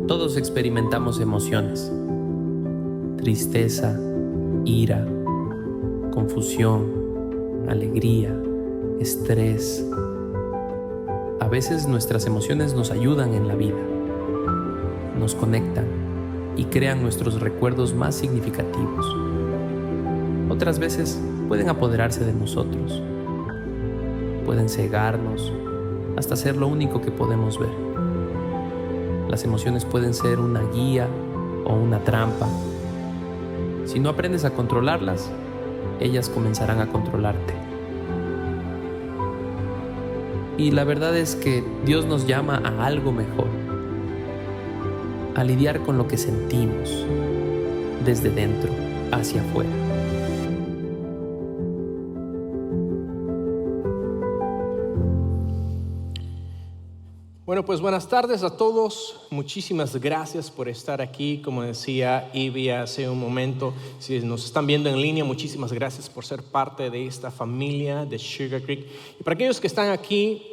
Todos experimentamos emociones: tristeza, ira, confusión, alegría, estrés. A veces nuestras emociones nos ayudan en la vida, nos conectan y crean nuestros recuerdos más significativos. Otras veces pueden apoderarse de nosotros, pueden cegarnos hasta ser lo único que podemos ver. Las emociones pueden ser una guía o una trampa. Si no aprendes a controlarlas, ellas comenzarán a controlarte. Y la verdad es que Dios nos llama a algo mejor, a lidiar con lo que sentimos desde dentro hacia afuera. Bueno, pues buenas tardes a todos. Muchísimas gracias por estar aquí. Como decía Ivy hace un momento, si nos están viendo en línea, muchísimas gracias por ser parte de esta familia de Sugar Creek. Y para aquellos que están aquí,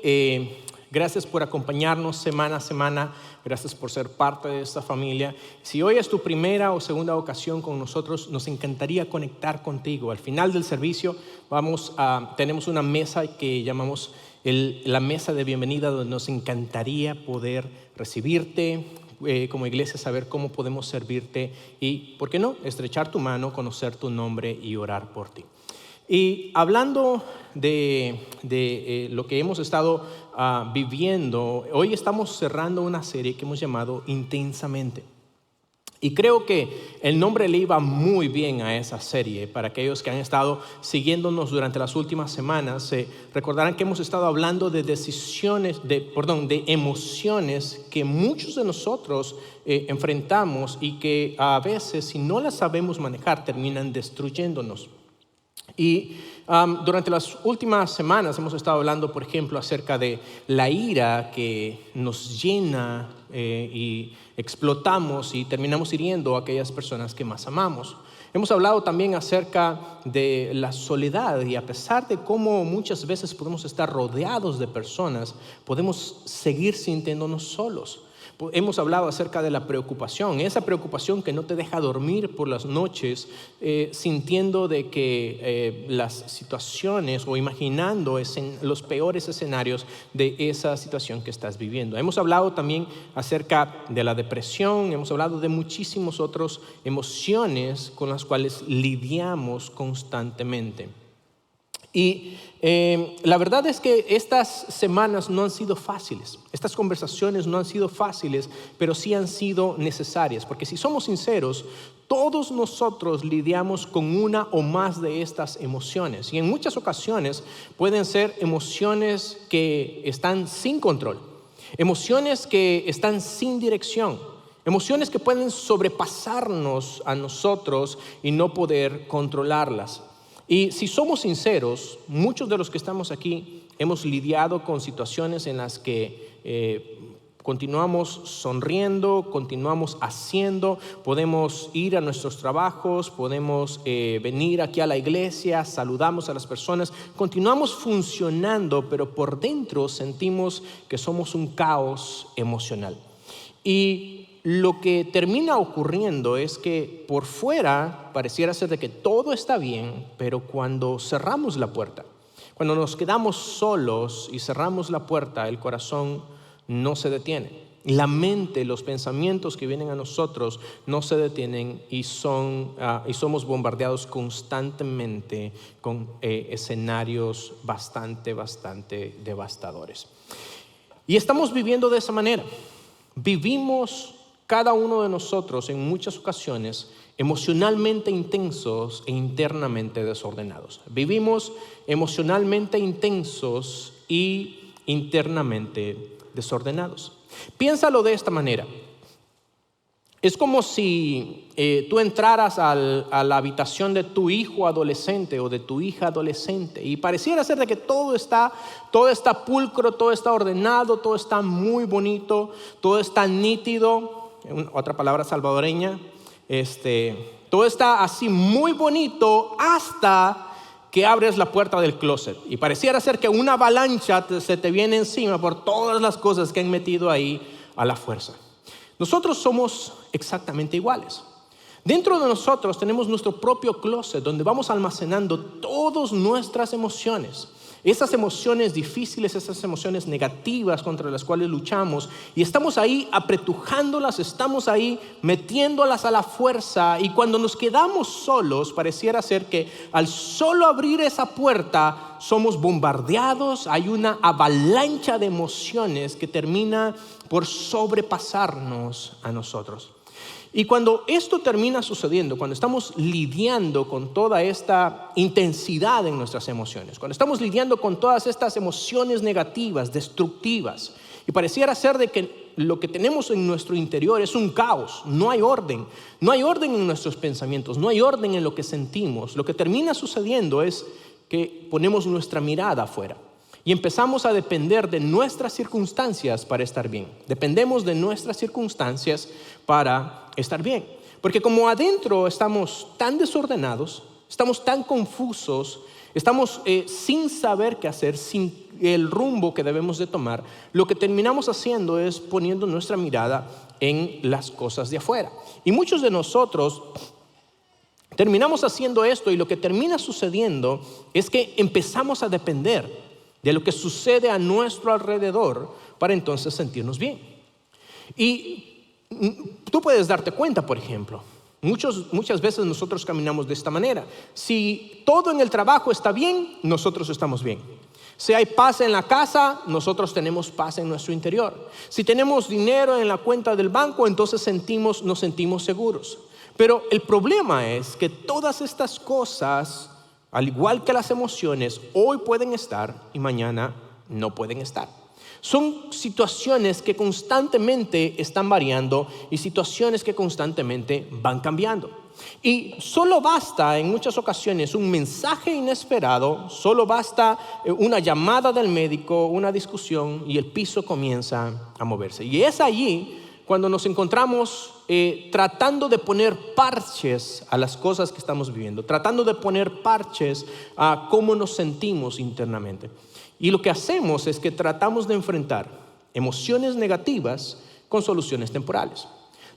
gracias por acompañarnos semana a semana. Gracias por ser parte de esta familia. Si hoy es tu primera o segunda ocasión con nosotros, nos encantaría conectar contigo. Al final del servicio tenemos una mesa que llamamos la mesa de bienvenida, donde nos encantaría poder recibirte como iglesia, saber cómo podemos servirte y, ¿por qué no?, estrechar tu mano, conocer tu nombre y orar por ti. Y hablando de lo que hemos estado viviendo, hoy estamos cerrando una serie que hemos llamado Intensamente. Y creo que el nombre le iba muy bien a esa serie. Para aquellos que han estado siguiéndonos durante las últimas semanas, recordarán que hemos estado hablando de de emociones que muchos de nosotros enfrentamos y que a veces, si no las sabemos manejar, terminan destruyéndonos. Y durante las últimas semanas hemos estado hablando, por ejemplo, acerca de la ira que nos llena y explotamos y terminamos hiriendo a aquellas personas que más amamos. Hemos hablado también acerca de la soledad, y a pesar de cómo muchas veces podemos estar rodeados de personas, podemos seguir sintiéndonos solos. Hemos hablado acerca de la preocupación, esa preocupación que no te deja dormir por las noches, sintiendo de que las situaciones o imaginando los peores escenarios de esa situación que estás viviendo. Hemos hablado también acerca de la depresión, hemos hablado de muchísimas otras emociones con las cuales lidiamos constantemente. Y la verdad es que estas semanas no han sido fáciles, estas conversaciones no han sido fáciles, pero sí han sido necesarias, porque si somos sinceros, todos nosotros lidiamos con una o más de estas emociones, y en muchas ocasiones pueden ser emociones que están sin control, emociones que están sin dirección, emociones que pueden sobrepasarnos a nosotros y no poder controlarlas. Y si somos sinceros, muchos de los que estamos aquí hemos lidiado con situaciones en las que continuamos sonriendo, continuamos haciendo, podemos ir a nuestros trabajos, podemos venir aquí a la iglesia, saludamos a las personas, continuamos funcionando, pero por dentro sentimos que somos un caos emocional. Y lo que termina ocurriendo es que por fuera pareciera ser de que todo está bien, pero cuando cerramos la puerta, cuando nos quedamos solos y cerramos la puerta, el corazón no se detiene. La mente, los pensamientos que vienen a nosotros no se detienen y somos bombardeados constantemente con escenarios bastante devastadores. Y estamos viviendo de esa manera. Vivimos cada uno de nosotros en muchas ocasiones emocionalmente intensos e internamente desordenados. Vivimos emocionalmente intensos y internamente desordenados. Piénsalo de esta manera. Es como si tú entraras a la habitación de tu hijo adolescente o de tu hija adolescente y pareciera ser de que todo está pulcro, todo está ordenado, todo está muy bonito, todo está nítido, otra palabra salvadoreña, todo está así muy bonito hasta que abres la puerta del closet y pareciera ser que una avalancha se te viene encima por todas las cosas que han metido ahí a la fuerza. Nosotros somos exactamente iguales. Dentro de nosotros tenemos nuestro propio closet donde vamos almacenando todas nuestras emociones. Esas emociones difíciles, esas emociones negativas contra las cuales luchamos, y estamos ahí apretujándolas, estamos ahí metiéndolas a la fuerza, y cuando nos quedamos solos pareciera ser que al solo abrir esa puerta somos bombardeados, hay una avalancha de emociones que termina por sobrepasarnos a nosotros. Y cuando esto termina sucediendo, cuando estamos lidiando con toda esta intensidad en nuestras emociones, cuando estamos lidiando con todas estas emociones negativas, destructivas, y pareciera ser de que lo que tenemos en nuestro interior es un caos, no hay orden en nuestros pensamientos, no hay orden en lo que sentimos, lo que termina sucediendo es que ponemos nuestra mirada afuera. Y empezamos a depender de nuestras circunstancias para estar bien. Dependemos de nuestras circunstancias para estar bien. Porque como adentro estamos tan desordenados, estamos tan confusos, estamos sin saber qué hacer, sin el rumbo que debemos de tomar, lo que terminamos haciendo es poniendo nuestra mirada en las cosas de afuera. Y muchos de nosotros terminamos haciendo esto, y lo que termina sucediendo es que empezamos a depender de lo que sucede a nuestro alrededor para entonces sentirnos bien. Y tú puedes darte cuenta, por ejemplo, muchas veces nosotros caminamos de esta manera. Si todo en el trabajo está bien, nosotros estamos bien. Si hay paz en la casa, nosotros tenemos paz en nuestro interior. Si tenemos dinero en la cuenta del banco, entonces nos sentimos seguros. Pero el problema es que todas estas cosas, al igual que las emociones, hoy pueden estar y mañana no pueden estar. Son situaciones que constantemente están variando y situaciones que constantemente van cambiando. Y solo basta en muchas ocasiones un mensaje inesperado, solo basta una llamada del médico, una discusión, y el piso comienza a moverse. Y es allí cuando nos encontramos tratando de poner parches a las cosas que estamos viviendo, tratando de poner parches a cómo nos sentimos internamente. Y lo que hacemos es que tratamos de enfrentar emociones negativas con soluciones temporales.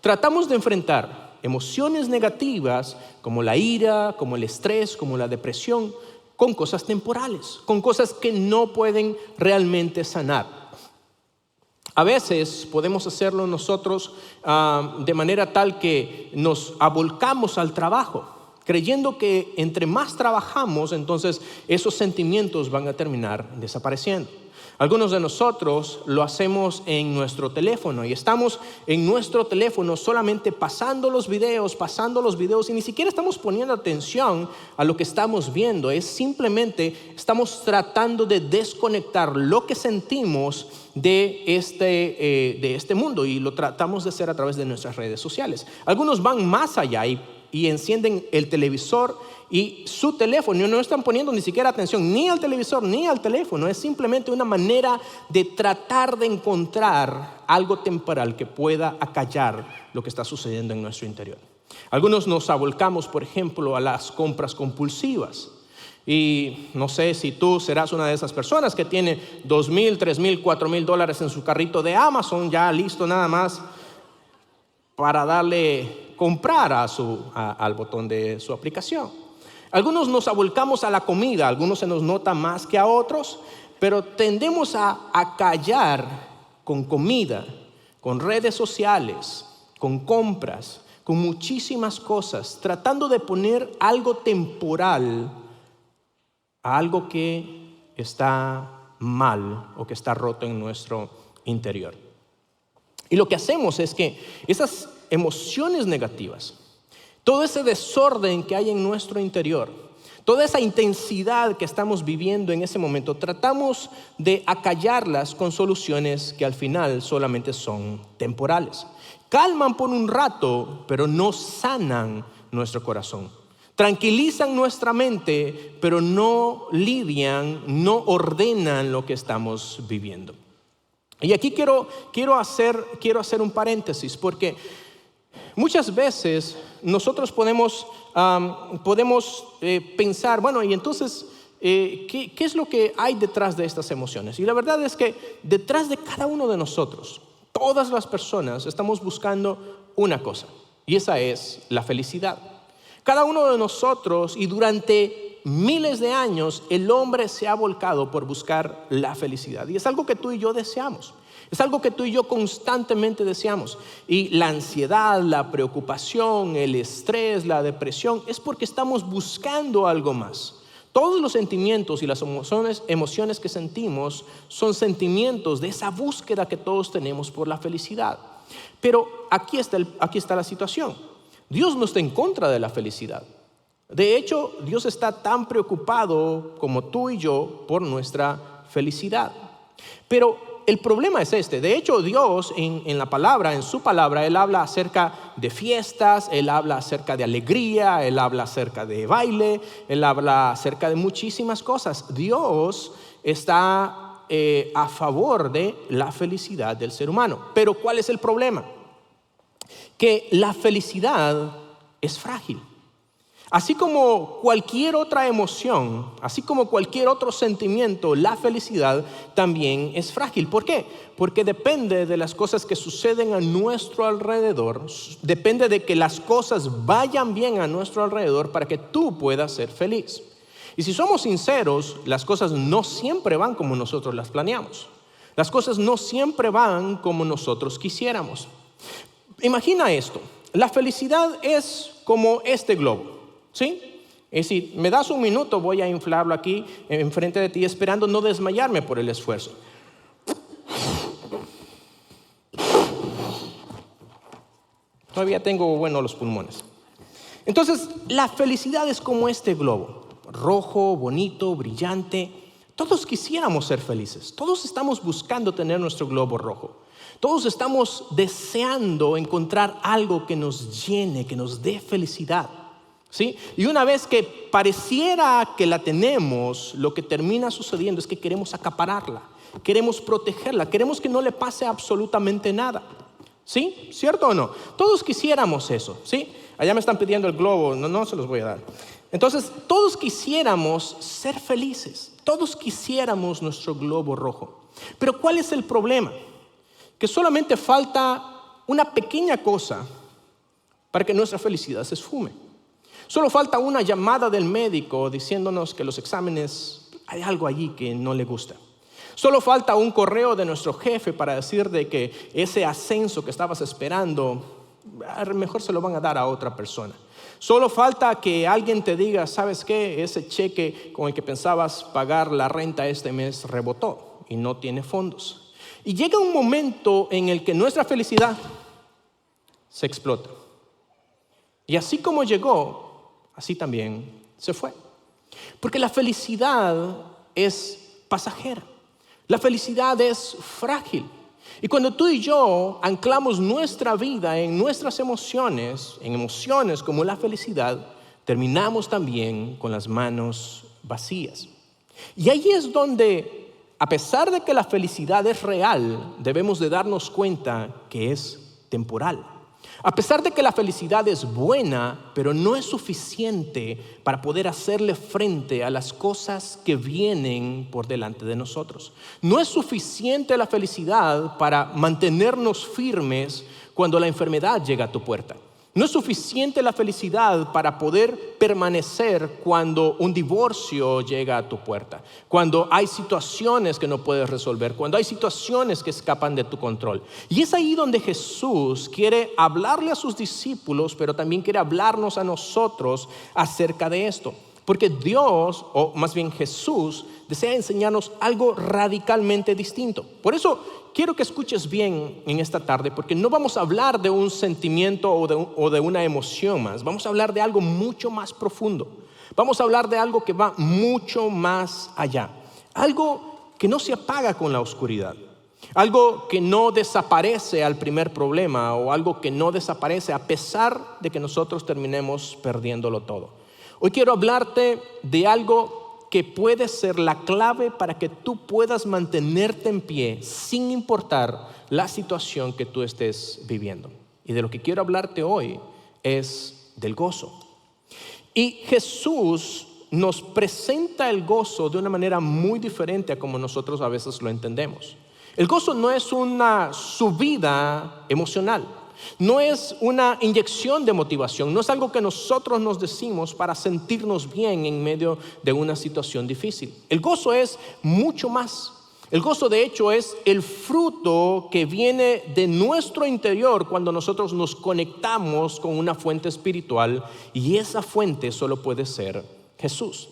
Tratamos de enfrentar emociones negativas como la ira, como el estrés, como la depresión, con cosas temporales, con cosas que no pueden realmente sanar. A veces podemos hacerlo nosotros de manera tal que nos abolcamos al trabajo, creyendo que entre más trabajamos, entonces esos sentimientos van a terminar desapareciendo. Algunos de nosotros lo hacemos en nuestro teléfono y estamos en nuestro teléfono solamente pasando los videos y ni siquiera estamos poniendo atención a lo que estamos viendo. Es simplemente estamos tratando de desconectar lo que sentimos de este mundo, y lo tratamos de hacer a través de nuestras redes sociales. Algunos van más allá y encienden el televisor y su teléfono, y no están poniendo ni siquiera atención ni al televisor ni al teléfono. Es simplemente una manera de tratar de encontrar algo temporal que pueda acallar lo que está sucediendo en nuestro interior. Algunos nos abolcamos, por ejemplo, a las compras compulsivas. Y no sé si tú serás una de esas personas que tiene $2,000, $3,000, $4,000 en su carrito de Amazon, ya listo nada más para darle comprar al botón de su aplicación. Algunos nos abolcamos a la comida, algunos se nos nota más que a otros, pero tendemos a callar con comida, con redes sociales, con compras, con muchísimas cosas, tratando de poner algo temporal a algo que está mal o que está roto en nuestro interior. Y lo que hacemos es que esas emociones negativas, todo ese desorden que hay en nuestro interior, toda esa intensidad que estamos viviendo en ese momento, tratamos de acallarlas con soluciones que al final solamente son temporales. Calman por un rato, pero no sanan nuestro corazón. Tranquilizan nuestra mente, pero no lidian, no ordenan lo que estamos viviendo. Y aquí quiero hacer un paréntesis, porque muchas veces nosotros podemos pensar, bueno, y entonces, ¿qué es lo que hay detrás de estas emociones? Y la verdad es que detrás de cada uno de nosotros, todas las personas estamos buscando una cosa, y esa es la felicidad. Cada uno de nosotros, y durante miles de años, el hombre se ha volcado por buscar la felicidad. Y es algo que tú y yo deseamos. Es algo que tú y yo constantemente deseamos. Y la ansiedad, la preocupación, el estrés, la depresión, es porque estamos buscando algo más. Todos los sentimientos y las emociones que sentimos son sentimientos de esa búsqueda que todos tenemos por la felicidad. Pero aquí está la situación. Dios no está en contra de la felicidad. De hecho, Dios está tan preocupado como tú y yo por nuestra felicidad. Pero el problema es este. De hecho, Dios en la palabra, en su palabra, Él habla acerca de fiestas, Él habla acerca de alegría, Él habla acerca de baile, Él habla acerca de muchísimas cosas. Dios está a favor de la felicidad del ser humano. Pero ¿cuál es el problema? Que la felicidad es frágil. Así como cualquier otra emoción, así como cualquier otro sentimiento, la felicidad también es frágil. ¿Por qué? Porque depende de las cosas que suceden a nuestro alrededor, depende de que las cosas vayan bien a nuestro alrededor para que tú puedas ser feliz. Y si somos sinceros, las cosas no siempre van como nosotros las planeamos. Las cosas no siempre van como nosotros quisiéramos. Imagina esto, la felicidad es como este globo. ¿Sí? Es decir, me das un minuto, voy a inflarlo aquí enfrente de ti, esperando no desmayarme por el esfuerzo. Todavía tengo, los pulmones. Entonces, la felicidad es como este globo, rojo, bonito, brillante. Todos quisiéramos ser felices, todos estamos buscando tener nuestro globo rojo. Todos estamos deseando encontrar algo que nos llene, que nos dé felicidad. ¿Sí? Y una vez que pareciera que la tenemos, lo que termina sucediendo es que queremos acapararla, queremos protegerla, queremos que no le pase absolutamente nada. ¿Sí? ¿Cierto o no? Todos quisiéramos eso, ¿sí? Allá me están pidiendo el globo, no se los voy a dar. Entonces, todos quisiéramos ser felices, todos quisiéramos nuestro globo rojo. Pero ¿cuál es el problema? Que solamente falta una pequeña cosa para que nuestra felicidad se esfume. Solo falta una llamada del médico diciéndonos que los exámenes, hay algo allí que no le gusta. Solo falta un correo de nuestro jefe para decir de que ese ascenso que estabas esperando, mejor se lo van a dar a otra persona. Solo falta que alguien te diga, ¿sabes qué? Ese cheque con el que pensabas pagar la renta este mes rebotó y no tiene fondos. Y llega un momento en el que nuestra felicidad se explota. Y así como llegó, así también se fue. Porque la felicidad es pasajera. La felicidad es frágil. Y cuando tú y yo anclamos nuestra vida en nuestras emociones, en emociones como la felicidad, terminamos también con las manos vacías. Y ahí es donde, a pesar de que la felicidad es real, debemos de darnos cuenta que es temporal. A pesar de que la felicidad es buena, pero no es suficiente para poder hacerle frente a las cosas que vienen por delante de nosotros. No es suficiente la felicidad para mantenernos firmes cuando la enfermedad llega a tu puerta. No es suficiente la felicidad para poder permanecer cuando un divorcio llega a tu puerta, cuando hay situaciones que no puedes resolver, cuando hay situaciones que escapan de tu control. Y es ahí donde Jesús quiere hablarle a sus discípulos, pero también quiere hablarnos a nosotros acerca de esto. Porque Dios, o más bien Jesús, desea enseñarnos algo radicalmente distinto. Por eso quiero que escuches bien en esta tarde, porque no vamos a hablar de un sentimiento o de una emoción más. Vamos a hablar de algo mucho más profundo. Vamos a hablar de algo que va mucho más allá. Algo que no se apaga con la oscuridad. Algo que no desaparece al primer problema, o algo que no desaparece a pesar de que nosotros terminemos perdiéndolo todo. Hoy quiero hablarte de algo que puede ser la clave para que tú puedas mantenerte en pie sin importar la situación que tú estés viviendo. Y de lo que quiero hablarte hoy es del gozo. Y Jesús nos presenta el gozo de una manera muy diferente a como nosotros a veces lo entendemos. El gozo no es una subida emocional, no es una inyección de motivación, no es algo que nosotros nos decimos para sentirnos bien en medio de una situación difícil. El gozo es mucho más. El gozo, de hecho, es el fruto que viene de nuestro interior cuando nosotros nos conectamos con una fuente espiritual, y esa fuente solo puede ser Jesús.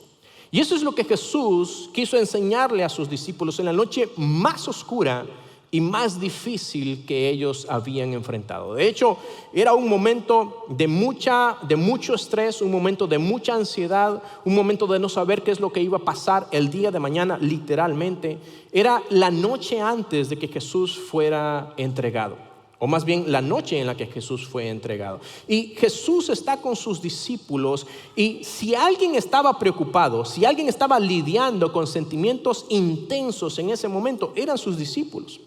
Y eso es lo que Jesús quiso enseñarle a sus discípulos en la noche más oscura y más difícil que ellos habían enfrentado. De hecho, era un momento de mucho estrés, un momento de mucha ansiedad, un momento de no saber qué es lo que iba a pasar el día de mañana, literalmente. Era la noche antes de que Jesús fuera entregado, o más bien la noche en la que Jesús fue entregado. Y Jesús está con sus discípulos, y si alguien estaba preocupado, si alguien estaba lidiando con sentimientos intensos en ese momento, eran sus discípulos.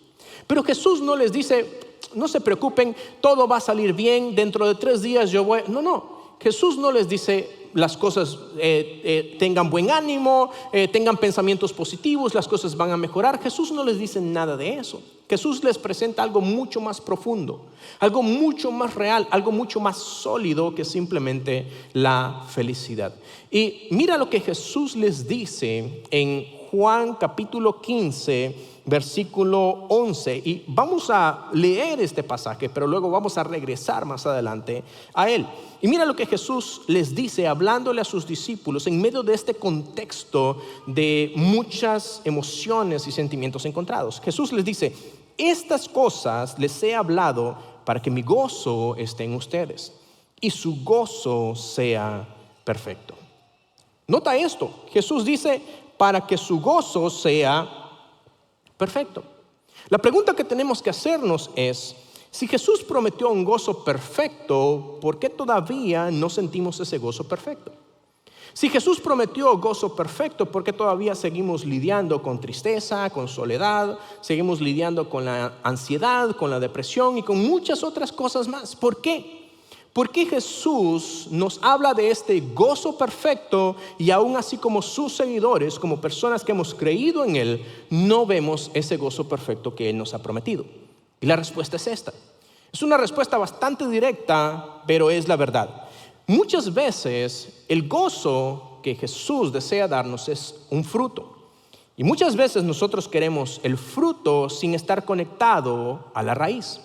Pero Jesús no les dice: no se preocupen, todo va a salir bien, dentro de 3 días yo voy. No, Jesús no les dice las cosas, tengan buen ánimo, tengan pensamientos positivos, las cosas van a mejorar. Jesús no les dice nada de eso. Jesús les presenta algo mucho más profundo, algo mucho más real, algo mucho más sólido que simplemente la felicidad. Y mira lo que Jesús les dice en Juan capítulo 15, versículo 11, y vamos a leer este pasaje, pero luego vamos a regresar más adelante a él. Y mira lo que Jesús les dice, hablándole a sus discípulos en medio de este contexto de muchas emociones y sentimientos encontrados. Jesús les dice: estas cosas les he hablado para que mi gozo esté en ustedes y su gozo sea perfecto. Nota esto, Jesús dice: para que su gozo sea perfecto. La pregunta que tenemos que hacernos es: si Jesús prometió un gozo perfecto, ¿por qué todavía no sentimos ese gozo perfecto? Si Jesús prometió gozo perfecto, ¿por qué todavía seguimos lidiando con tristeza, con soledad? Seguimos lidiando con la ansiedad, con la depresión y con muchas otras cosas más. ¿Por qué? ¿Por qué Jesús nos habla de este gozo perfecto y aún así, como sus seguidores, como personas que hemos creído en Él, no vemos ese gozo perfecto que Él nos ha prometido? Y la respuesta es esta. Es una respuesta bastante directa, pero es la verdad. Muchas veces el gozo que Jesús desea darnos es un fruto. Y muchas veces nosotros queremos el fruto sin estar conectado a la raíz.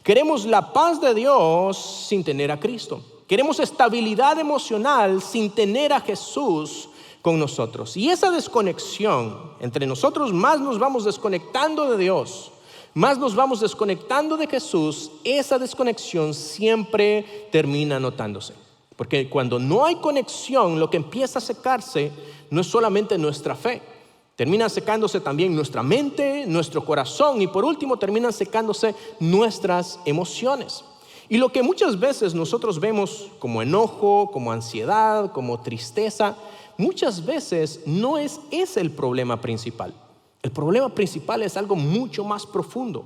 Queremos la paz de Dios sin tener a Cristo. Queremos estabilidad emocional sin tener a Jesús con nosotros. Y esa desconexión entre nosotros, más nos vamos desconectando de Dios, más nos vamos desconectando de Jesús, esa desconexión siempre termina notándose. Porque cuando no hay conexión, lo que empieza a secarse no es solamente nuestra fe. Termina secándose también nuestra mente, nuestro corazón, y por último terminan secándose nuestras emociones. Y lo que muchas veces nosotros vemos como enojo, como ansiedad, como tristeza, muchas veces no es ese el problema principal. El problema principal es algo mucho más profundo.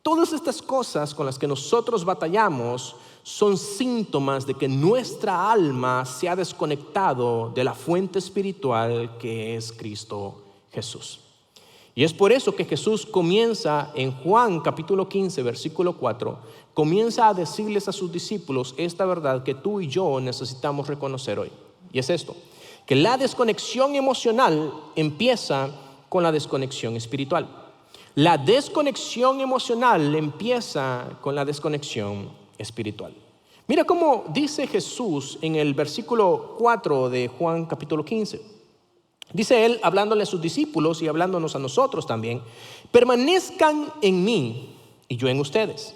Todas estas cosas con las que nosotros batallamos son síntomas de que nuestra alma se ha desconectado de la fuente espiritual que es Cristo Jesús. Y es por eso que Jesús comienza en Juan capítulo 15 versículo 4, comienza a decirles a sus discípulos esta verdad que tú y yo necesitamos reconocer hoy. Y es esto, que la desconexión emocional empieza con la desconexión espiritual. La desconexión emocional empieza con la desconexión espiritual. Mira cómo dice Jesús en el versículo 4 de Juan capítulo 15. Dice él, hablándole a sus discípulos y hablándonos a nosotros también: permanezcan en mí y yo en ustedes.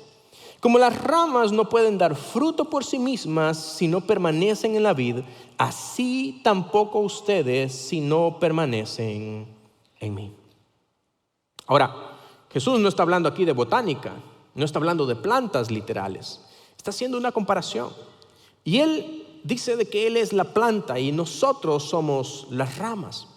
Como las ramas no pueden dar fruto por sí mismas si no permanecen en la vid, así tampoco ustedes si no permanecen en mí. Ahora, Jesús no está hablando aquí de botánica, no está hablando de plantas literales. Está haciendo una comparación. Y él dice de que Él es la planta y nosotros somos las ramas.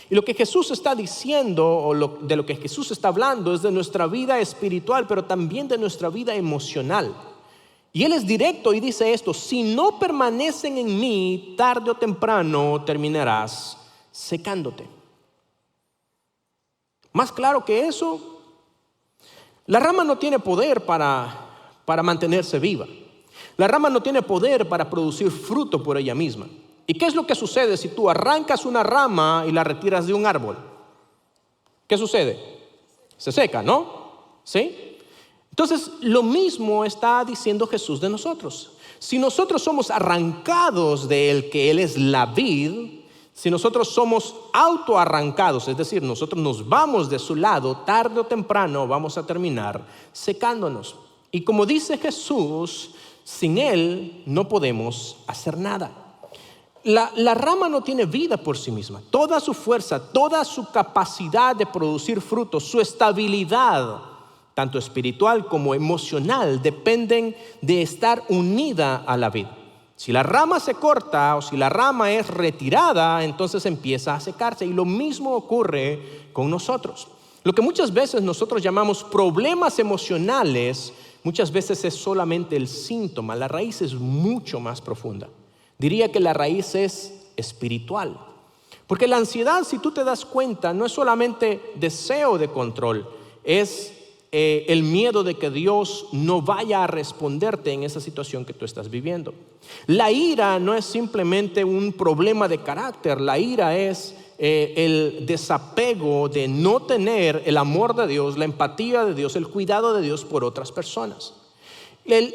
Y lo que Jesús está diciendo, o de lo que Jesús está hablando, es de nuestra vida espiritual, pero también de nuestra vida emocional. Y Él es directo y dice esto: si no permanecen en mí, tarde o temprano terminarás secándote. Más claro que eso, La rama no tiene poder para mantenerse viva. La rama no tiene poder para producir fruto por ella misma. ¿Y qué es lo que sucede si tú arrancas una rama y la retiras de un árbol? ¿Qué sucede? Se seca, ¿no? ¿Sí? Entonces, lo mismo está diciendo Jesús de nosotros. Si nosotros somos arrancados de Él, que Él es la vid, si nosotros somos autoarrancados, es decir, nosotros nos vamos de su lado, tarde o temprano vamos a terminar secándonos. Y como dice Jesús, sin Él no podemos hacer nada. La rama no tiene vida por sí misma. Toda su fuerza, toda su capacidad de producir frutos, su estabilidad, tanto espiritual como emocional, dependen de estar unida a la vid. Si la rama se corta o si la rama es retirada, entonces empieza a secarse. Y lo mismo ocurre con nosotros. Lo que muchas veces nosotros llamamos problemas emocionales, muchas veces es solamente el síntoma. La raíz es mucho más profunda. Diría que la raíz es espiritual. Porque la ansiedad, si tú te das cuenta, no es solamente deseo de control, es el miedo de que Dios no vaya a responderte en esa situación que tú estás viviendo. La ira no es simplemente un problema de carácter. La ira es el desapego de no tener el amor de Dios, la empatía de Dios, el cuidado de Dios por otras personas.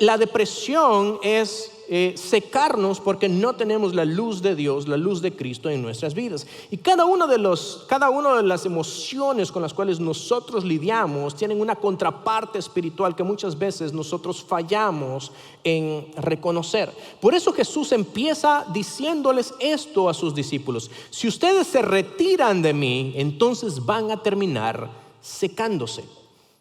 La depresión es secarnos porque no tenemos la luz de Dios, la luz de Cristo en nuestras vidas. Y cada una de las emociones con las cuales nosotros lidiamos tienen una contraparte espiritual que muchas veces nosotros fallamos en reconocer. Por eso Jesús empieza diciéndoles esto a sus discípulos: si ustedes se retiran de mí, entonces van a terminar secándose.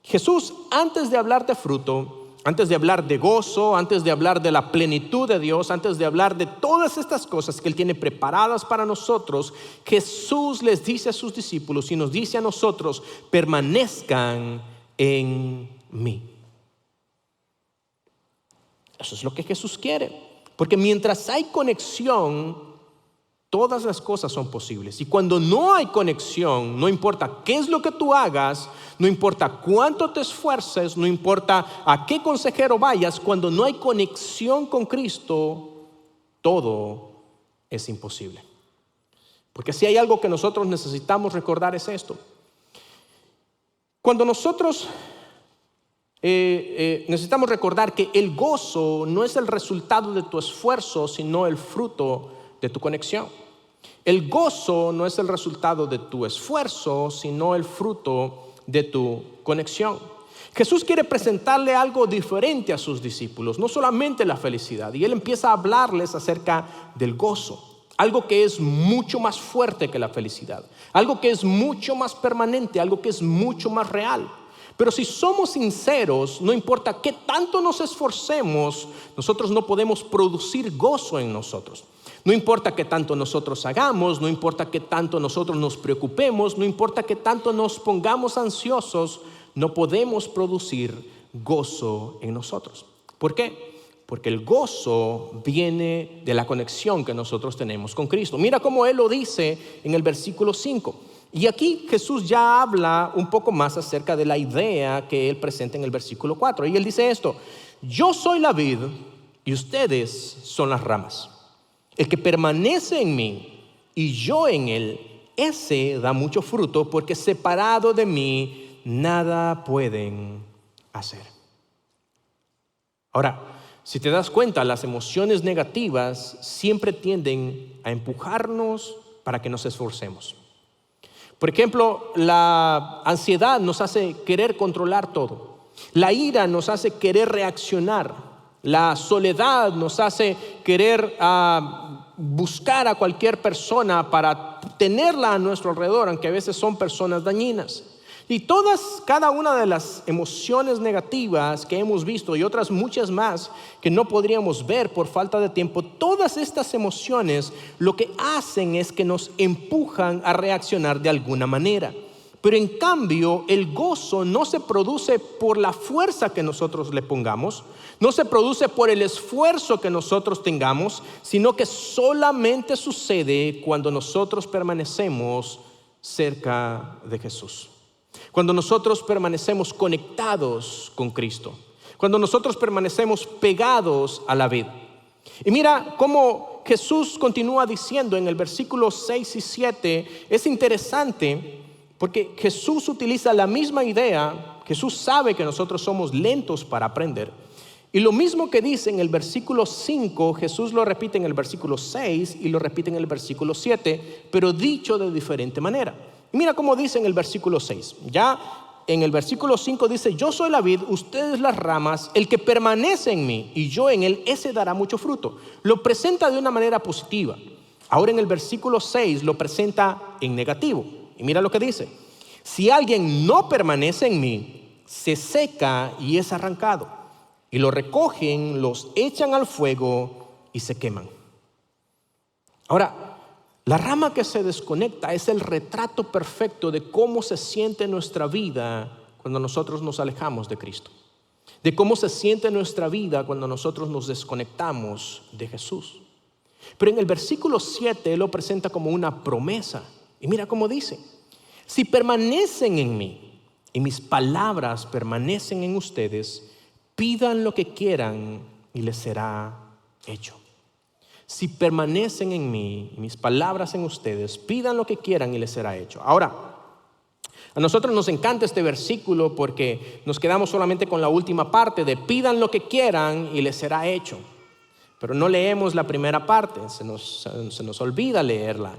Jesús, antes de hablar de fruto, antes de hablar de gozo, antes de hablar de la plenitud de Dios, antes de hablar de todas estas cosas que Él tiene preparadas para nosotros, Jesús les dice a sus discípulos y nos dice a nosotros: permanezcan en mí. Eso es lo que Jesús quiere, porque mientras hay conexión, todas las cosas son posibles. Y cuando no hay conexión, no importa qué es lo que tú hagas, no importa cuánto te esfuerces, no importa a qué consejero vayas, cuando no hay conexión con Cristo, todo es imposible. Porque si hay algo que nosotros necesitamos recordar es esto: cuando nosotros necesitamos recordar que el gozo no es el resultado de tu esfuerzo, sino el fruto de tu conexión. El gozo no es el resultado de tu esfuerzo, sino el fruto de tu conexión. Jesús quiere presentarle algo diferente a sus discípulos, no solamente la felicidad, y Él empieza a hablarles acerca del gozo, algo que es mucho más fuerte que la felicidad, algo que es mucho más permanente, algo que es mucho más real. Pero si somos sinceros, no importa qué tanto nos esforcemos, nosotros no podemos producir gozo en nosotros. No importa qué tanto nosotros hagamos, no importa qué tanto nosotros nos preocupemos, no importa qué tanto nos pongamos ansiosos, no podemos producir gozo en nosotros. ¿Por qué? Porque el gozo viene de la conexión que nosotros tenemos con Cristo. Mira cómo Él lo dice en el versículo 5. Y aquí Jesús ya habla un poco más acerca de la idea que Él presenta en el versículo 4. Y Él dice esto: yo soy la vid y ustedes son las ramas. El que permanece en mí y yo en él, ese da mucho fruto, porque separado de mí nada pueden hacer. Ahora, si te das cuenta, las emociones negativas siempre tienden a empujarnos para que nos esforcemos. Por ejemplo, la ansiedad nos hace querer controlar todo. La ira nos hace querer reaccionar. La soledad nos hace querer buscar a cualquier persona para tenerla a nuestro alrededor, aunque a veces son personas dañinas. Y cada una de las emociones negativas que hemos visto y otras muchas más que no podríamos ver por falta de tiempo, todas estas emociones lo que hacen es que nos empujan a reaccionar de alguna manera. Pero en cambio, el gozo no se produce por la fuerza que nosotros le pongamos, no se produce por el esfuerzo que nosotros tengamos, sino que solamente sucede cuando nosotros permanecemos cerca de Jesús. Cuando nosotros permanecemos conectados con Cristo. Cuando nosotros permanecemos pegados a la vid. Y mira cómo Jesús continúa diciendo en el versículo 6 y 7. Es interesante porque Jesús utiliza la misma idea. Jesús sabe que nosotros somos lentos para aprender. Y lo mismo que dice en el versículo 5, Jesús lo repite en el versículo 6 y lo repite en el versículo 7, pero dicho de diferente manera. Y mira cómo dice en el versículo 6. Ya en el versículo 5 dice: yo soy la vid, ustedes las ramas, el que permanece en mí y yo en él, ese dará mucho fruto. Lo presenta de una manera positiva. Ahora en el versículo 6 lo presenta en negativo. Y mira lo que dice: si alguien no permanece en mí, se seca y es arrancado. Y lo recogen, los echan al fuego y se queman. Ahora, la rama que se desconecta es el retrato perfecto de cómo se siente nuestra vida cuando nosotros nos alejamos de Cristo. De cómo se siente nuestra vida cuando nosotros nos desconectamos de Jesús. Pero en el versículo 7 lo presenta como una promesa. Y mira cómo dice: si permanecen en mí y mis palabras permanecen en ustedes, pidan lo que quieran y les será hecho. Si permanecen en mí y mis palabras en ustedes, pidan lo que quieran y les será hecho. Ahora, a nosotros nos encanta este versículo porque nos quedamos solamente con la última parte de pidan lo que quieran y les será hecho. Pero no leemos la primera parte, se nos olvida leerla.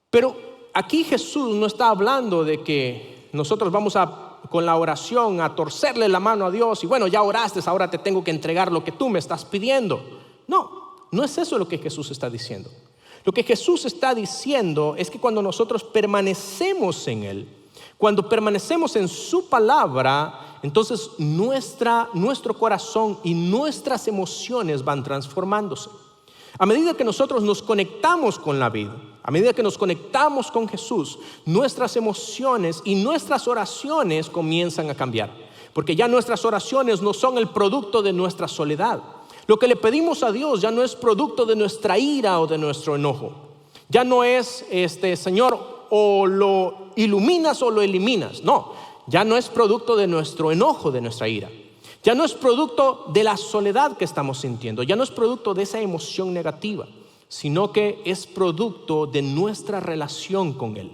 Pero aquí Jesús no está hablando de que nosotros vamos con la oración a torcerle la mano a Dios y bueno, ya oraste, ahora te tengo que entregar lo que tú me estás pidiendo. No es eso lo que Jesús está diciendo. Lo que Jesús está diciendo es que cuando nosotros permanecemos en Él, cuando permanecemos en su palabra, entonces nuestro corazón y nuestras emociones van transformándose. A medida que nosotros nos conectamos con la vida, a medida que nos conectamos con Jesús, nuestras emociones y nuestras oraciones comienzan a cambiar. Porque ya nuestras oraciones no son el producto de nuestra soledad. Lo que le pedimos a Dios ya no es producto de nuestra ira o de nuestro enojo. Ya no es, Señor, o lo iluminas o lo eliminas. No, ya no es producto de nuestro enojo, de nuestra ira. Ya no es producto de la soledad que estamos sintiendo. Ya no es producto de esa emoción negativa, sino que es producto de nuestra relación con Él.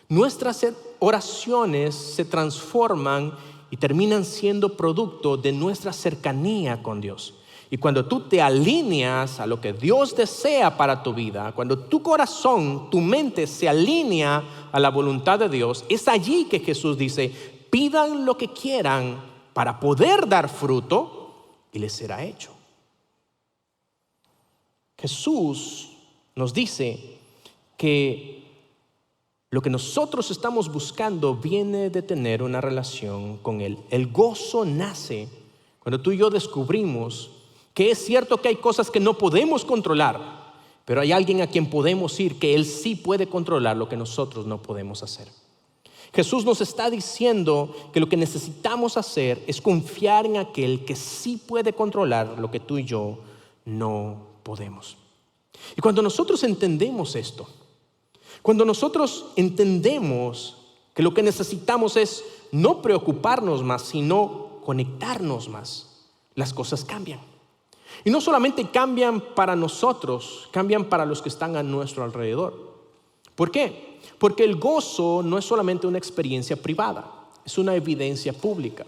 Nuestras oraciones se transforman y terminan siendo producto de nuestra cercanía con Dios. Y cuando tú te alineas a lo que Dios desea para tu vida, cuando tu corazón, tu mente se alinea a la voluntad de Dios, es allí que Jesús dice: pidan lo que quieran para poder dar fruto y les será hecho. Jesús nos dice que lo que nosotros estamos buscando viene de tener una relación con Él. El gozo nace cuando tú y yo descubrimos que es cierto que hay cosas que no podemos controlar, pero hay alguien a quien podemos ir que Él sí puede controlar lo que nosotros no podemos hacer. Jesús nos está diciendo que lo que necesitamos hacer es confiar en aquel que sí puede controlar lo que tú y yo no podemos. Y cuando nosotros entendemos esto, cuando nosotros entendemos que lo que necesitamos es no preocuparnos más, sino conectarnos más, las cosas cambian. Y no solamente cambian para nosotros, cambian para los que están a nuestro alrededor. ¿Por qué? Porque el gozo no es solamente una experiencia privada, es una evidencia pública.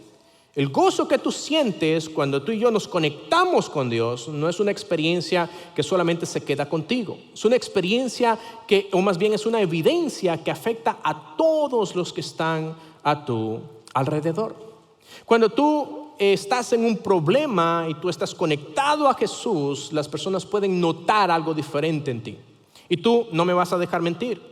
El gozo que tú sientes cuando tú y yo nos conectamos con Dios no es una experiencia que solamente se queda contigo. Es una experiencia o más bien es una evidencia que afecta a todos los que están a tu alrededor. Cuando tú estás en un problema y tú estás conectado a Jesús, las personas pueden notar algo diferente en ti. Y tú no me vas a dejar mentir.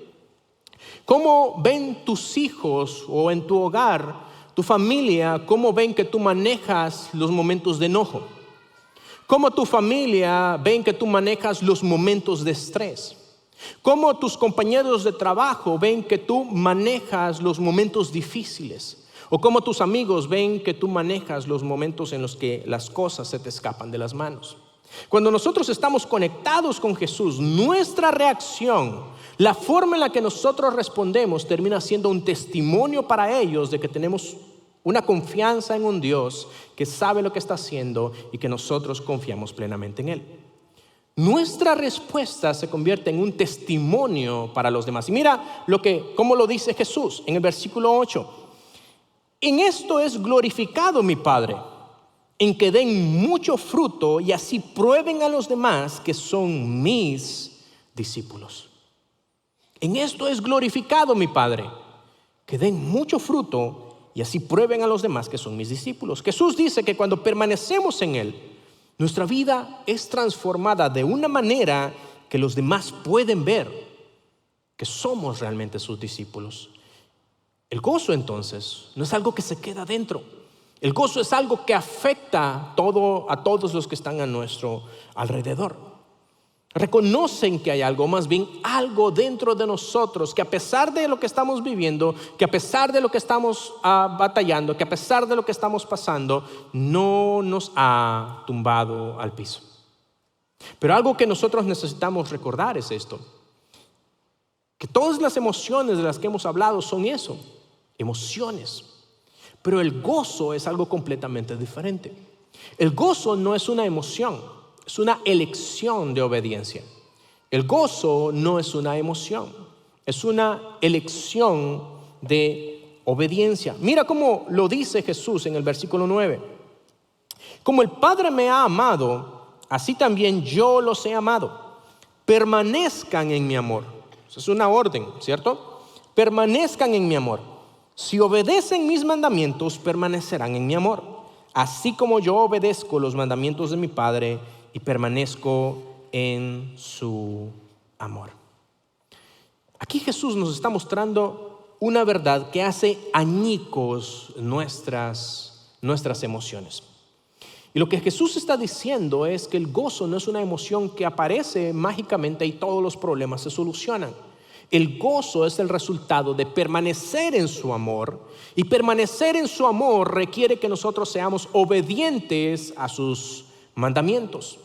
¿Cómo ven tus hijos o en tu hogar, tu familia, cómo ven que tú manejas los momentos de enojo? ¿Cómo tu familia ven que tú manejas los momentos de estrés? ¿Cómo tus compañeros de trabajo ven que tú manejas los momentos difíciles? ¿O cómo tus amigos ven que tú manejas los momentos en los que las cosas se te escapan de las manos? Cuando nosotros estamos conectados con Jesús, nuestra reacción, la forma en la que nosotros respondemos, termina siendo un testimonio para ellos de que tenemos una confianza en un Dios que sabe lo que está haciendo y que nosotros confiamos plenamente en Él. Nuestra respuesta se convierte en un testimonio para los demás. Y mira cómo lo dice Jesús en el versículo 8. En esto es glorificado mi Padre, en que den mucho fruto y así prueben a los demás que son mis discípulos. En esto es glorificado mi Padre, que den mucho fruto y así prueben a los demás que son mis discípulos. Jesús dice que cuando permanecemos en Él, nuestra vida es transformada de una manera que los demás pueden ver que somos realmente sus discípulos. El gozo entonces no es algo que se queda dentro. El gozo es algo que afecta a todos los que están a nuestro alrededor. Reconocen que hay algo, más bien algo dentro de nosotros, que a pesar de lo que estamos viviendo, que a pesar de lo que estamos batallando, que a pesar de lo que estamos pasando, no nos ha tumbado al piso. Pero algo que nosotros necesitamos recordar es esto: que todas las emociones de las que hemos hablado son eso, emociones. Pero el gozo es algo completamente diferente. El gozo no es una emoción, es una elección de obediencia. El gozo no es una emoción, es una elección de obediencia. Mira cómo lo dice Jesús en el versículo 9. Como el Padre me ha amado, así también yo los he amado. Permanezcan en mi amor. Eso es una orden, ¿cierto? Permanezcan en mi amor. Si obedecen mis mandamientos, permanecerán en mi amor, así como yo obedezco los mandamientos de mi Padre y permanezco en su amor. Aquí Jesús nos está mostrando una verdad que hace añicos nuestras emociones. Y lo que Jesús está diciendo es que el gozo no es una emoción que aparece mágicamente y todos los problemas se solucionan. El gozo es el resultado de permanecer en su amor, y permanecer en su amor requiere que nosotros seamos obedientes a sus mandamientos.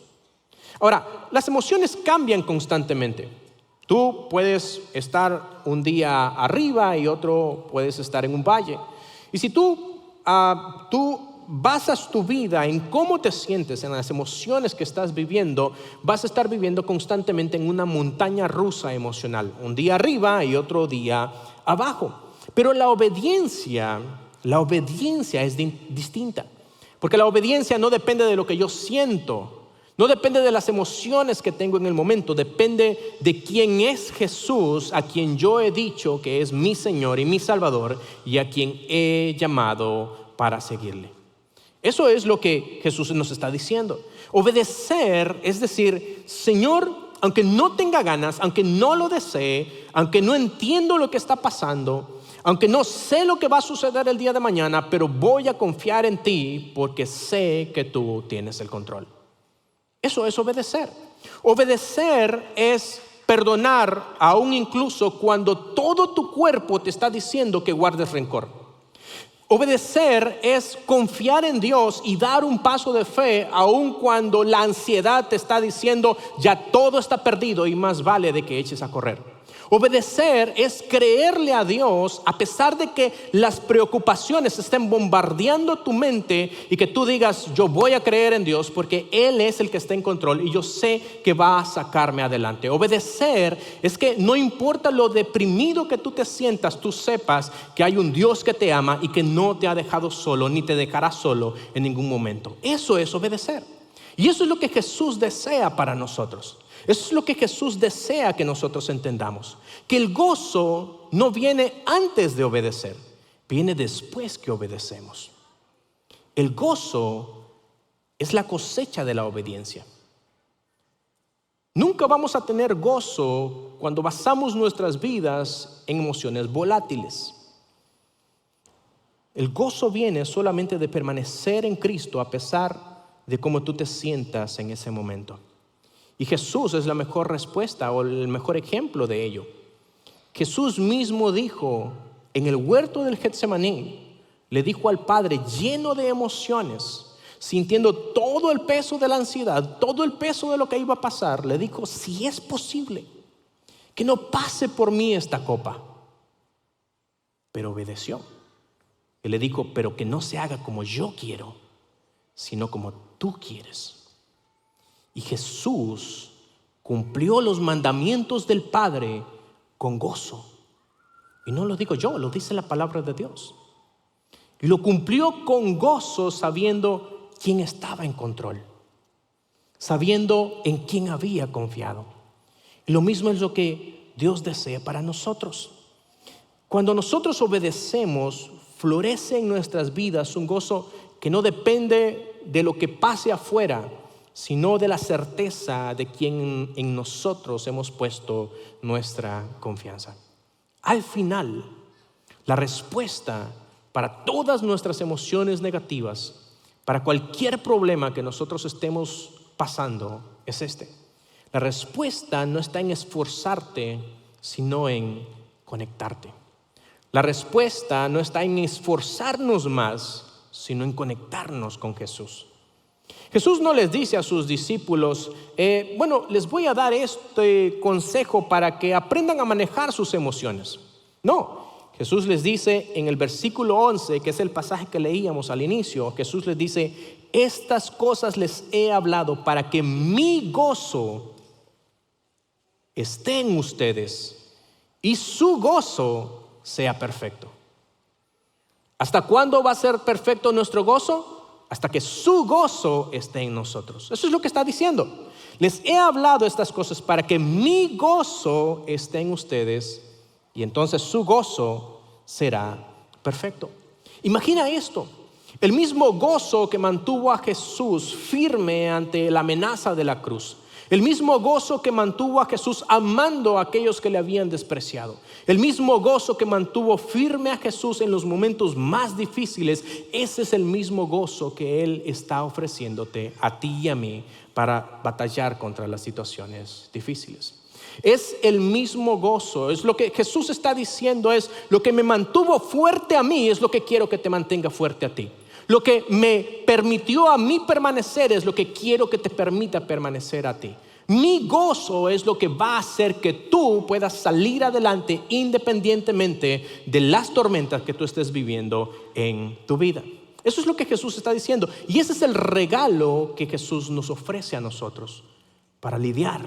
Ahora, las emociones cambian constantemente. Tú puedes estar un día arriba y otro puedes estar en un valle. Y si tú basas tu vida en cómo te sientes, en las emociones que estás viviendo, vas a estar viviendo constantemente en una montaña rusa emocional, un día arriba y otro día abajo. Pero la obediencia es distinta, porque la obediencia no depende de lo que yo siento, no depende de las emociones que tengo en el momento, depende de quién es Jesús, a quien yo he dicho que es mi Señor y mi Salvador, y a quien he llamado para seguirle. Eso es lo que Jesús nos está diciendo. Obedecer es decir, Señor, aunque no tenga ganas, aunque no lo desee, aunque no entiendo lo que está pasando, aunque no sé lo que va a suceder el día de mañana, pero voy a confiar en ti porque sé que tú tienes el control. Eso es obedecer. Obedecer es perdonar aún incluso cuando todo tu cuerpo te está diciendo que guardes rencor. Obedecer es confiar en Dios y dar un paso de fe aun cuando la ansiedad te está diciendo ya todo está perdido y más vale de que eches a correr. Obedecer es creerle a Dios a pesar de que las preocupaciones estén bombardeando tu mente y que tú digas yo voy a creer en Dios porque Él es el que está en control y yo sé que va a sacarme adelante. Obedecer es que no importa lo deprimido que tú te sientas, tú sepas que hay un Dios que te ama y que no te ha dejado solo ni te dejará solo en ningún momento. Eso es obedecer. Y eso es lo que Jesús desea para nosotros. Eso es lo que Jesús desea que nosotros entendamos. Que el gozo no viene antes de obedecer, viene después que obedecemos. El gozo es la cosecha de la obediencia. Nunca vamos a tener gozo cuando basamos nuestras vidas en emociones volátiles. El gozo viene solamente de permanecer en Cristo a pesar de cómo tú te sientas en ese momento. Y Jesús es la mejor respuesta o el mejor ejemplo de ello. Jesús mismo dijo en el huerto del Getsemaní, le dijo al Padre lleno de emociones, sintiendo todo el peso de la ansiedad, todo el peso de lo que iba a pasar, le dijo: si es posible, que no pase por mí esta copa. Pero obedeció. Él le dijo: pero que no se haga como yo quiero, sino como tú quieres. Y Jesús cumplió los mandamientos del Padre con gozo. Y no lo digo yo, lo dice la palabra de Dios. Y lo cumplió con gozo, sabiendo quién estaba en control, sabiendo en quién había confiado. Y lo mismo es lo que Dios desea para nosotros. Cuando nosotros obedecemos, florece en nuestras vidas un gozo que no depende de lo que pase afuera, sino de la certeza de quien en nosotros hemos puesto nuestra confianza. Al final, la respuesta para todas nuestras emociones negativas, para cualquier problema que nosotros estemos pasando, es este. La respuesta no está en esforzarte, sino en conectarte. La respuesta no está en esforzarnos más, sino en conectarnos con Jesús. Jesús no les dice a sus discípulos: les voy a dar este consejo para que aprendan a manejar sus emociones. No, Jesús les dice en el versículo 11, que es el pasaje que leíamos al inicio, Jesús les dice: estas cosas les he hablado para que mi gozo esté en ustedes y su gozo sea perfecto. ¿Hasta cuándo va a ser perfecto nuestro gozo? Hasta que su gozo esté en nosotros. Eso es lo que está diciendo. Les he hablado estas cosas para que mi gozo esté en ustedes y entonces su gozo será perfecto. Imagina esto: el mismo gozo que mantuvo a Jesús firme ante la amenaza de la cruz, el mismo gozo que mantuvo a Jesús amando a aquellos que le habían despreciado, el mismo gozo que mantuvo firme a Jesús en los momentos más difíciles, ese es el mismo gozo que Él está ofreciéndote a ti y a mí para batallar contra las situaciones difíciles. Es el mismo gozo, es lo que Jesús está diciendo, es lo que me mantuvo fuerte a mí, es lo que quiero que te mantenga fuerte a ti. Lo que me permitió a mí permanecer es lo que quiero que te permita permanecer a ti. Mi gozo es lo que va a hacer que tú puedas salir adelante independientemente de las tormentas que tú estés viviendo en tu vida. Eso es lo que Jesús está diciendo. Y ese es el regalo que Jesús nos ofrece a nosotros para lidiar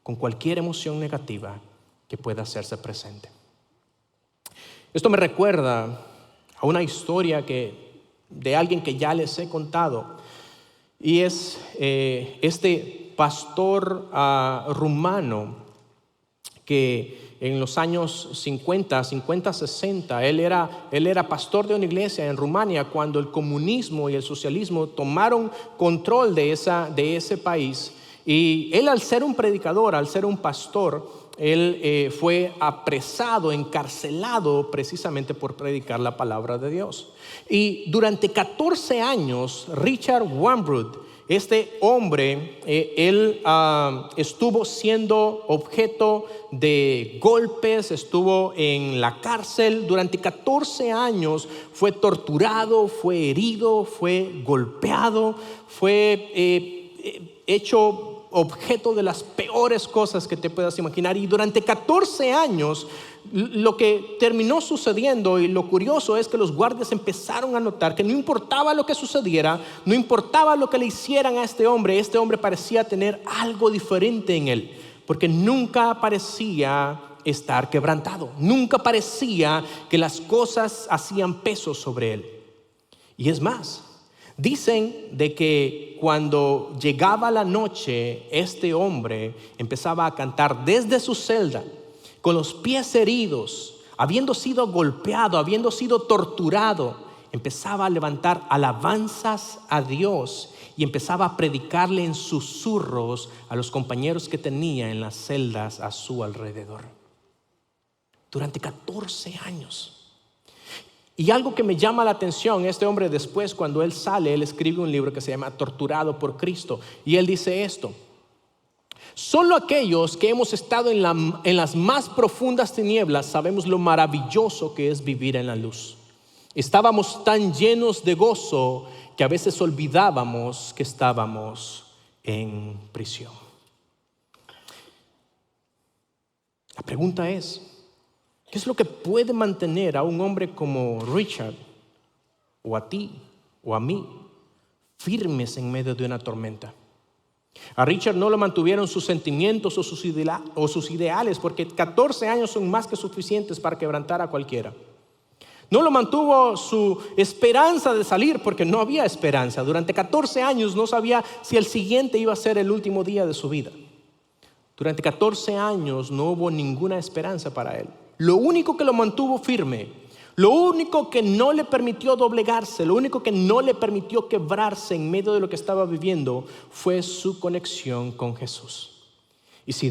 con cualquier emoción negativa que pueda hacerse presente. Esto me recuerda a una historia de alguien que ya les he contado, y es este pastor rumano que en los años 50, 60, él era pastor de una iglesia en Rumania cuando el comunismo y el socialismo tomaron control de ese país. Y él, al ser un predicador, al ser un pastor, él fue apresado, encarcelado precisamente por predicar la palabra de Dios. Y durante 14 años, Richard Wurmbrand, este hombre, él estuvo siendo objeto de golpes, estuvo en la cárcel. Durante 14 años fue torturado, fue herido, fue golpeado, fue hecho objeto de las peores cosas que te puedas imaginar. Y durante 14 años lo que terminó sucediendo, y lo curioso es que los guardias empezaron a notar que no importaba lo que sucediera, no importaba lo que le hicieran a este hombre parecía tener algo diferente en él, porque nunca parecía estar quebrantado, nunca parecía que las cosas hacían peso sobre él. Y es más, dicen de que cuando llegaba la noche, este hombre empezaba a cantar desde su celda, con los pies heridos, habiendo sido golpeado, habiendo sido torturado, empezaba a levantar alabanzas a Dios y empezaba a predicarle en susurros a los compañeros que tenía en las celdas a su alrededor. Durante 14 años. Y algo que me llama la atención, este hombre después, cuando él sale, él escribe un libro que se llama Torturado por Cristo. Y él dice esto: solo aquellos que hemos estado en las más profundas tinieblas sabemos lo maravilloso que es vivir en la luz. Estábamos tan llenos de gozo que a veces olvidábamos que estábamos en prisión. La pregunta es, ¿qué es lo que puede mantener a un hombre como Richard, o a ti, o a mí, firmes en medio de una tormenta? A Richard no lo mantuvieron sus sentimientos o sus ideales, porque 14 años son más que suficientes para quebrantar a cualquiera. No lo mantuvo su esperanza de salir, porque no había esperanza. Durante 14 años no sabía si el siguiente iba a ser el último día de su vida. Durante 14 años no hubo ninguna esperanza para él. Lo único que lo mantuvo firme, lo único que no le permitió doblegarse, lo único que no le permitió quebrarse en medio de lo que estaba viviendo, fue su conexión con Jesús. Y si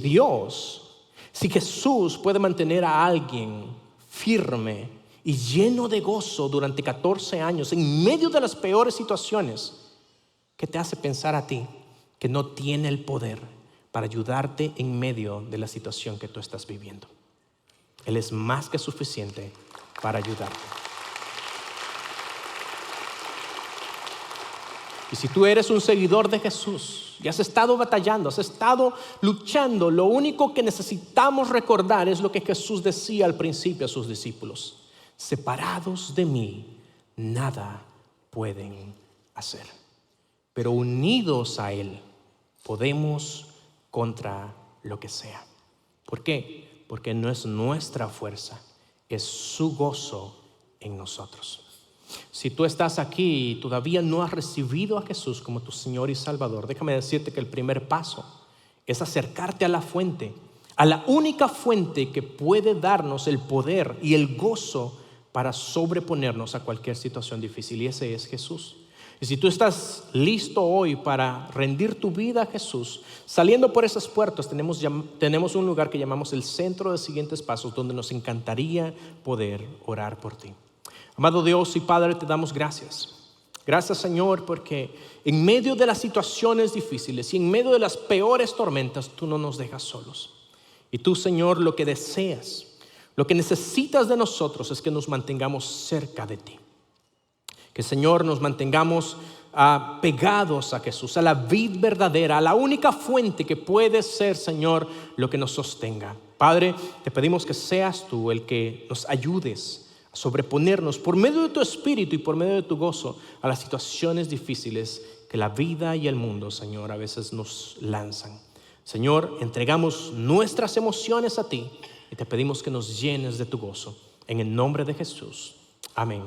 Jesús puede mantener a alguien firme y lleno de gozo durante 14 años en medio de las peores situaciones, ¿qué te hace pensar a ti que no tiene el poder para ayudarte en medio de la situación que tú estás viviendo? Él es más que suficiente para ayudarte. Y si tú eres un seguidor de Jesús y has estado batallando, has estado luchando, lo único que necesitamos recordar es lo que Jesús decía al principio a sus discípulos: separados de mí, nada pueden hacer, pero unidos a Él podemos contra lo que sea. ¿Por qué? Porque no es nuestra fuerza, es su gozo en nosotros. Si tú estás aquí y todavía no has recibido a Jesús como tu Señor y Salvador, déjame decirte que el primer paso es acercarte a la fuente, a la única fuente que puede darnos el poder y el gozo para sobreponernos a cualquier situación difícil, y ese es Jesús. Y si tú estás listo hoy para rendir tu vida a Jesús, saliendo por esas puertas tenemos un lugar que llamamos el Centro de Siguientes Pasos, donde nos encantaría poder orar por ti. Amado Dios y Padre, te damos gracias. Gracias, Señor, porque en medio de las situaciones difíciles y en medio de las peores tormentas, tú no nos dejas solos. Y tú, Señor, lo que deseas, lo que necesitas de nosotros es que nos mantengamos cerca de ti. Que, Señor, nos mantengamos pegados a Jesús, a la vid verdadera, a la única fuente que puede ser, Señor, lo que nos sostenga. Padre, te pedimos que seas tú el que nos ayudes a sobreponernos por medio de tu Espíritu y por medio de tu gozo a las situaciones difíciles que la vida y el mundo, Señor, a veces nos lanzan. Señor, entregamos nuestras emociones a ti y te pedimos que nos llenes de tu gozo. En el nombre de Jesús. Amén.